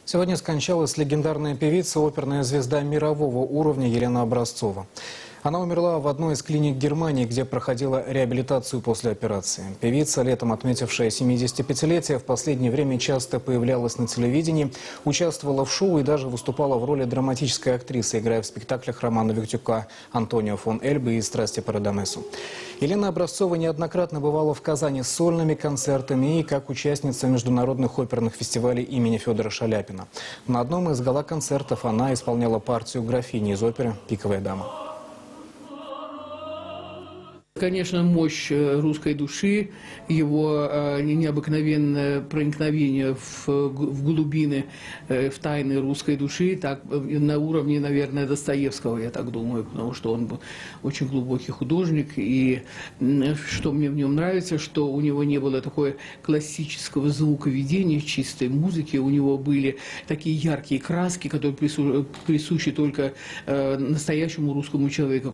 Сегодня скончалась легендарная певица, оперная звезда мирового уровня Елена Образцова. Она умерла в одной из клиник Германии, где проходила реабилитацию после операции. Певица, летом отметившая 75-летие, в последнее время часто появлялась на телевидении, участвовала в шоу и даже выступала в роли драматической актрисы, играя в спектаклях Романа Виктюка, Антонио фон Эльбы и «Страсти по Радамесу». Елена Образцова неоднократно бывала в Казани с сольными концертами и как участница международных оперных фестивалей имени Федора Шаляпина. На одном из гала-концертов она исполняла партию графини из оперы «Пиковая дама». Конечно, мощь русской души, его необыкновенное проникновение в глубины, в тайны русской души, так, на уровне, наверное, Достоевского, я так думаю, потому что он был очень глубокий художник. И что мне в нем нравится, что у него не было такой классического звуковедения, чистой музыки, у него были такие яркие краски, которые присущи только настоящему русскому человеку.